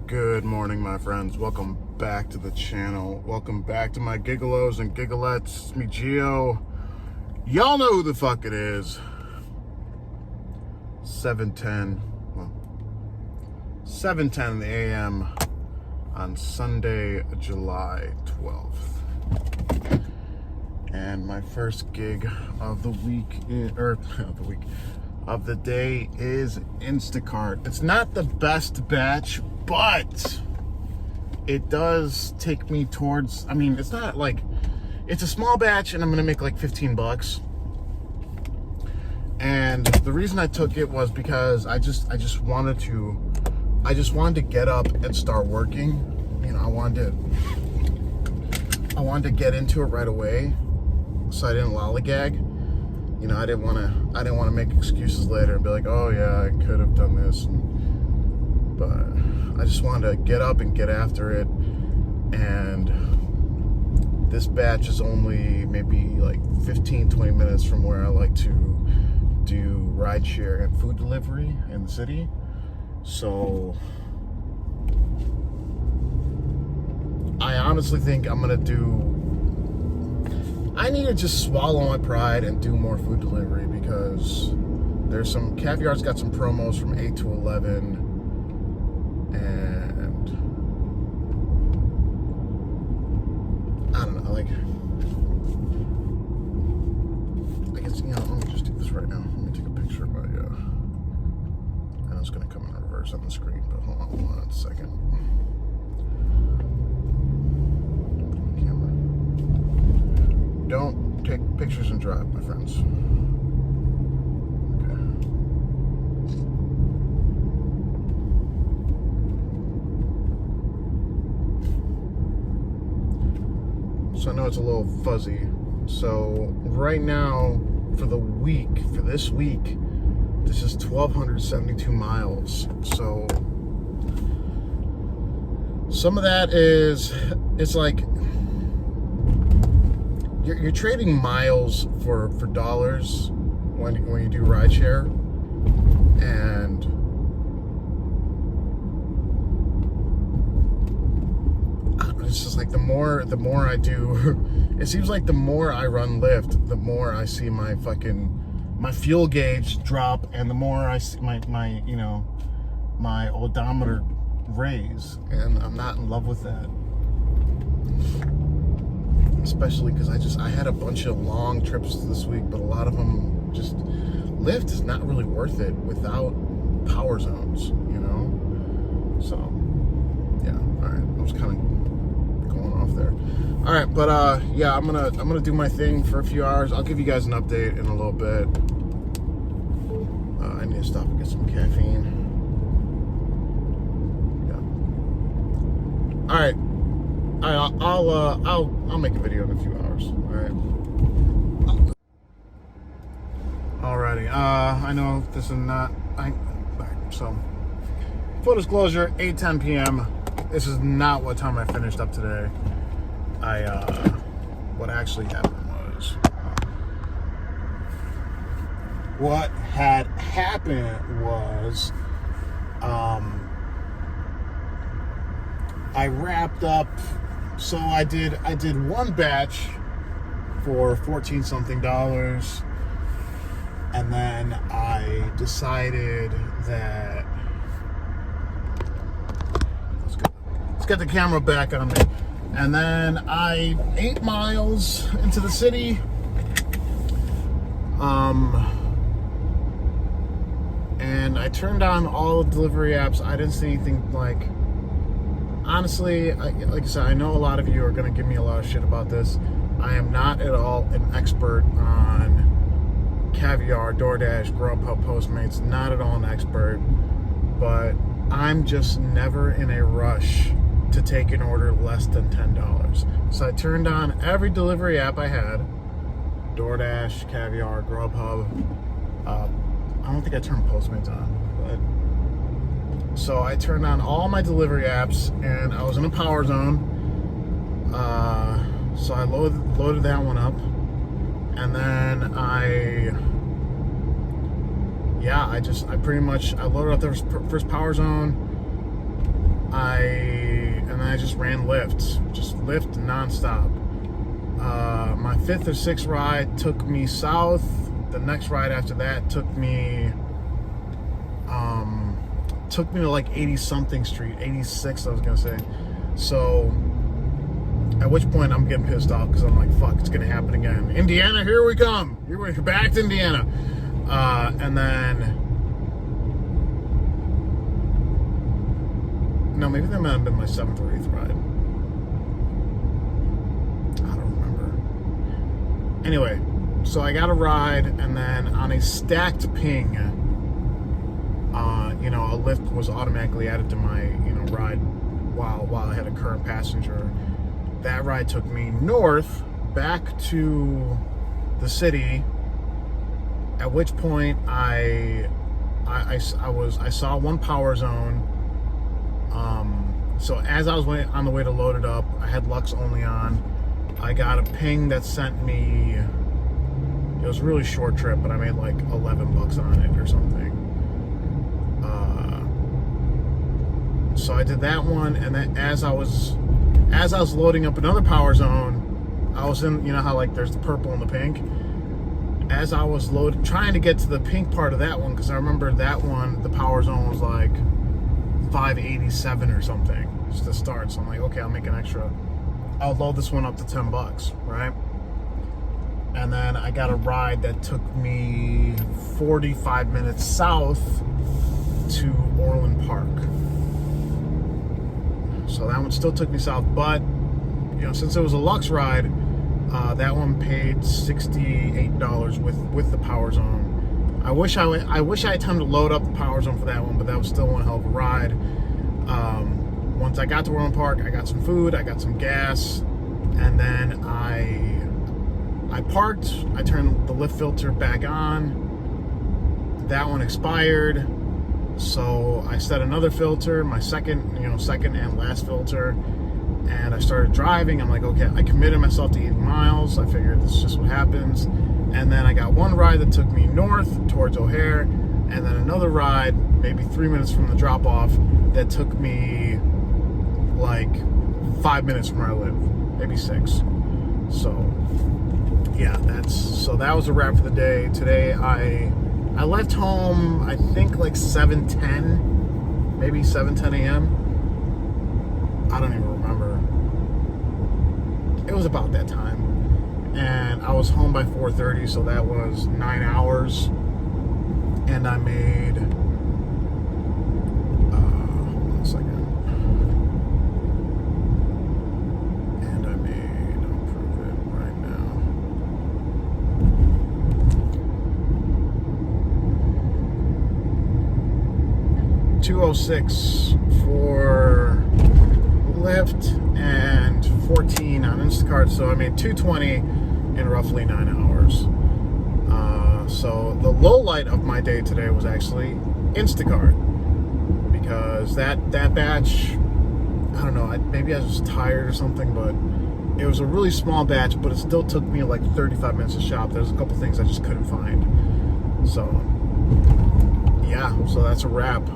Good morning, my friends. Welcome back to the channel. Welcome back to my Gig-Olos and Gigolettes. It's me, Gio. Y'all know who the fuck it is. 7:10 in the a.m. on Sunday, July 12th. And my first gig of the week, of the day is Instacart. It's not the best batch, but it does take me towards, it's not like, it's a small batch and I'm gonna make like 15 bucks. And the reason I took it was because I just wanted to get up and start working. You know, I wanted to get into it right away, so I didn't lollygag. You know, I didn't want to make excuses later and be like, oh yeah, I could have done this. But I just wanted to get up and get after it. And this batch is only maybe like 15-20 minutes from where I like to do rideshare and food delivery in the city. So I honestly think I need to just swallow my pride and do more food delivery, because there's some, Caviar's got some promos from 8 to 11, and I don't know, like, I guess, you know, let me just do this right now. Let me take a picture of my, I know it's gonna come in reverse on the screen, but hold on 1 second. Don't take pictures and drive, my friends. Okay. So I know it's a little fuzzy. So right now, for this week, this is 1,272 miles. So some of that it's like, you're trading miles for dollars when you do rideshare, and it's just like the more I do, it seems like the more I run Lyft, the more I see my fuel gauge drop, and the more I see my odometer raise, and I'm not in love with that. Especially because I had a bunch of long trips this week, but a lot of them just, Lyft is not really worth it without power zones, you know? So, yeah, all right, I was kind of going off there. All right, but yeah, I'm gonna do my thing for a few hours. I'll give you guys an update in a little bit. I need to stop and get some caffeine. Yeah. All right. I'll make a video in a few hours. All right. Alrighty. I know this is not. So, full disclosure: 8:10 p.m. This is not what time I finished up today. What actually happened was, I wrapped up. So I did one batch for $14 something, and then I decided that let's get the camera back on me. And then I 8 miles into the city, and I turned on all the delivery apps. I didn't see anything like. Honestly, like I said, I know a lot of you are going to give me a lot of shit about this. I am not at all an expert on Caviar, DoorDash, Grubhub, Postmates. Not at all an expert. But I'm just never in a rush to take an order less than $10. So I turned on every delivery app I had. DoorDash, Caviar, Grubhub. I don't think I turned Postmates on, but... So I turned on all my delivery apps, and I was in a power zone. So I loaded that one up, and then I pretty much loaded up the first power zone. I and then I just ran Lyft, nonstop. My 5th or 6th ride took me south. The next ride after that took me to like 80 something street, 86 I was gonna say. So at which point I'm getting pissed off because I'm like, fuck, it's gonna happen again. Indiana, here we come. We're back to Indiana. And then, no, maybe that might have been my 7th or 8th ride. I don't remember. Anyway, so I got a ride, and then on a stacked ping, a Lyft was automatically added to my, ride while I had a current passenger. That ride took me north back to the city. At which point I saw one power zone. So as I was on the way to load it up, I had Lux only on. I got a ping that sent me. It was a really short trip, but I made like $11 on it or something. So I did that one, and then as I was loading up another power zone, I was in, how like there's the purple and the pink. As I was trying to get to the pink part of that one, because I remember that one, the power zone was like 587 or something just to start. So I'm like, okay, I'll make an extra. I'll load this one up to $10, right? And then I got a ride that took me 45 minutes south to Orland Park. So that one still took me south, but since it was a Lux ride, that one paid $68 with the power zone. I wish I had time to load up the power zone for that one, but that was still one hell of a ride. Once I got to Orland Park, I got some food, I got some gas, and then I parked. I turned the lift filter back on. That one expired. So I set another filter, my second and last filter, and I started driving. I'm like, okay, I committed myself to 80 miles. I figured this is just what happens. And then I got one ride that took me north towards O'Hare, and then another ride, maybe 3 minutes from the drop off, that took me like 5 minutes from where I live, maybe 6. So yeah, that was a wrap for the day. Today I left home, I think like 7:10, maybe 7:10 a.m. I don't even remember. It was about that time. And I was home by 4:30, so that was 9 hours. And I made, hold on a second. And I made, I'll prove it right now. 206 for Lyft and 14 on Instacart, so I made 220 in roughly 9 hours. So the low light of my day today was actually Instacart, because that batch, I don't know, maybe I was just tired or something, but it was a really small batch, but it still took me like 35 minutes to shop. There's a couple things I just couldn't find. So yeah, so that's a wrap.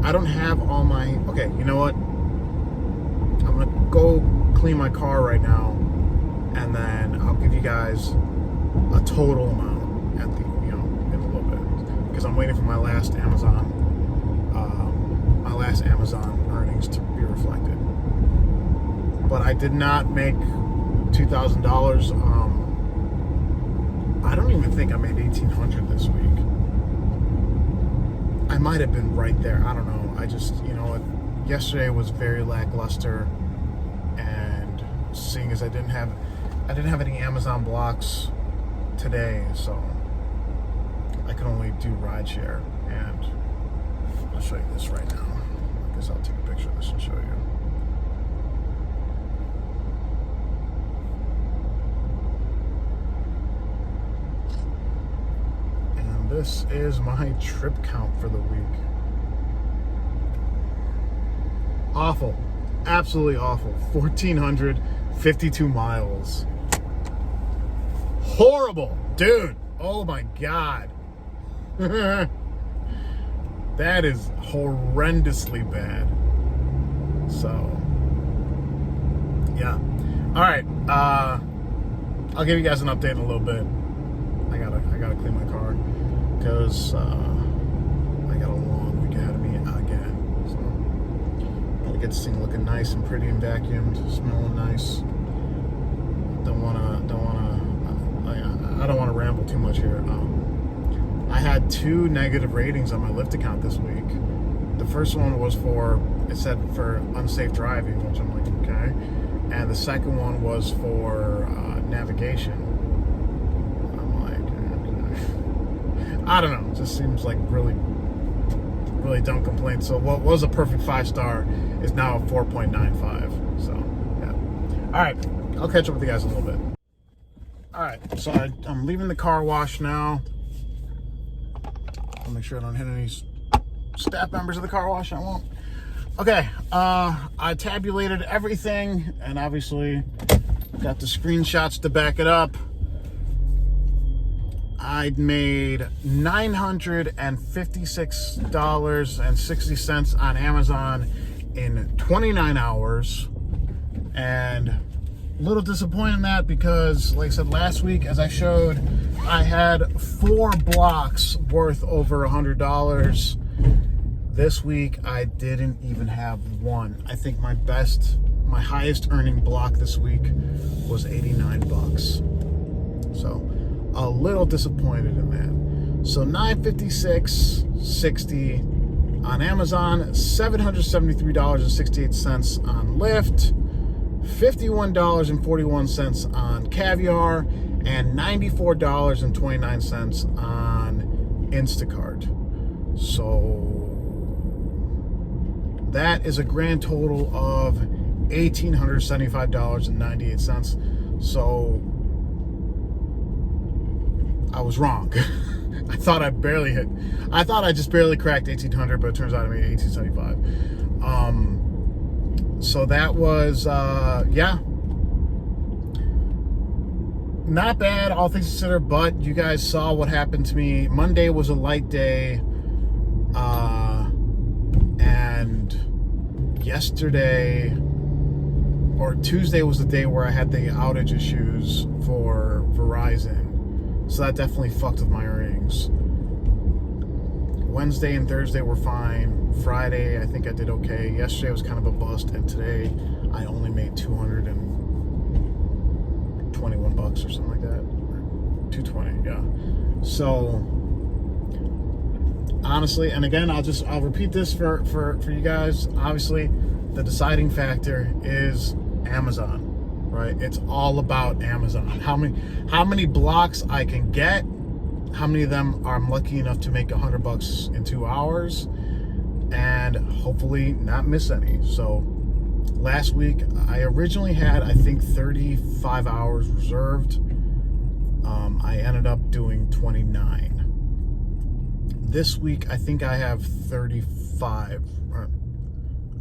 I don't have all my, okay, you know what? I'm gonna go clean my car right now, and then I'll give you guys a total amount at the, in a little bit, because I'm waiting for my last Amazon earnings to be reflected. But I did not make $2,000. I don't even think I made $1,800 this week. I might have been right there. I don't know. I just, yesterday was very lackluster, and seeing as I didn't have any Amazon blocks today, so I could only do Rideshare. And I'll show you this right now. I guess I'll take a picture of this and show you. And this is my trip count for the week. Awful. Absolutely awful. 1,452 miles. Horrible. Dude. Oh my God. That is horrendously bad. So, yeah. All right. I'll give you guys an update in a little bit. I gotta clean my car because I got a long week ahead of me again. So, gotta get this thing looking nice and pretty and vacuumed, smelling nice. I don't want to ramble too much here. I had 2 negative ratings on my Lyft account this week. The first one was it said for unsafe driving, which I'm like, okay. And the second one was for navigation. I'm like, okay. I don't know. It just seems like really, really dumb complaint. So what was a perfect 5-star is now a 4.95. So, yeah. All right. I'll catch up with you guys in a little bit. All right. So I'm leaving the car wash now. I'll make sure I don't hit any staff members of the car wash. I won't. Okay, I tabulated everything and obviously got the screenshots to back it up. I made $956.60 on Amazon in 29 hours. And a little disappointed in that because, like I said last week, as I showed, I had 4 blocks worth over $100. This week, I didn't even have one. I think my highest earning block this week was $89. So, a little disappointed in that. So, $956.60 on Amazon, $773.68 on Lyft, $51.41 on Caviar, and $94.29 on Instacart. So, that is a grand total of $1,875.98. So I was wrong. I thought I just barely cracked 1,800, but it turns out I made 1,875. So that was, yeah. Not bad, all things considered, but you guys saw what happened to me. Monday was a light day. And yesterday or Tuesday was the day where I had the outage issues for Verizon. So that definitely fucked with my earnings. Wednesday and Thursday were fine. Friday, I think I did okay. Yesterday was kind of a bust. And today, I only made $221 or something like that. 220, yeah. So, honestly, and again, I'll repeat this for you guys. Obviously, the deciding factor is Amazon, right? It's all about Amazon. How many blocks I can get, how many of them I'm lucky enough to make $100 in 2 hours, and hopefully not miss any. So last week I originally had, I think, 35 hours reserved. I ended up doing 29. This week, I think I have 35.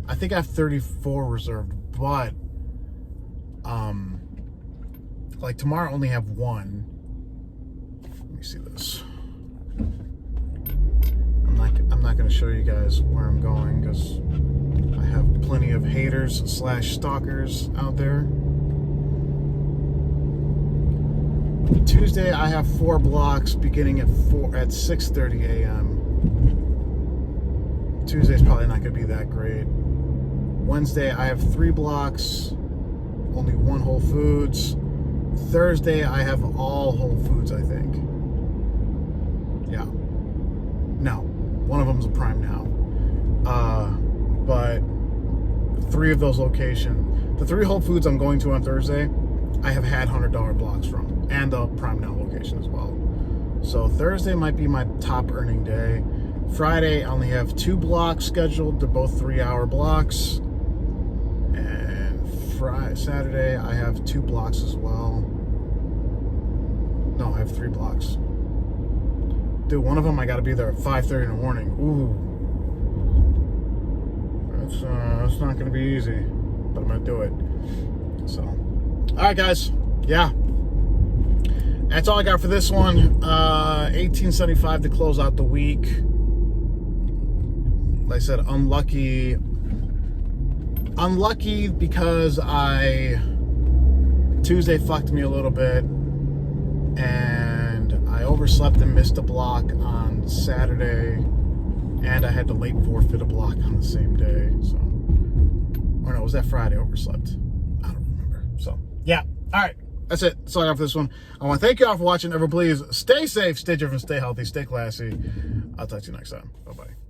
I think I have 34 reserved, but like tomorrow I only have 1. Let me see this. I'm not going to show you guys where I'm going because I have plenty of haters / stalkers out there. Tuesday I have 4 blocks beginning at 6:30 a.m. Tuesday's probably not going to be that great. Wednesday I have 3 blocks, only 1 Whole Foods. Thursday I have all Whole Foods, I think. Yeah. No, one of them's a Prime Now. But 3 of those locations, the 3 Whole Foods I'm going to on Thursday, I have had $100 blocks from, and the Prime Now location as well. So Thursday might be my top earning day. Friday, I only have 2 blocks scheduled. They're both 3-hour blocks. And Saturday, I have 2 blocks as well. No, I have 3 blocks. Dude, one of them I got to be there at 5:30 in the morning. Ooh, that's not going to be easy, but I'm going to do it. So, all right, guys. Yeah, that's all I got for this one. $1,875 to close out the week. Like I said, unlucky unlucky because Tuesday fucked me a little bit, and I overslept and missed a block on Saturday, and I had to late forfeit a block on the same day. So, or no, was that Friday? I overslept. I don't remember. So, yeah. All right. That's it. That's all I got for this one. I want to thank you all for watching. Ever please stay safe, stay driven, stay healthy, stay classy. I'll talk to you next time. Bye-bye.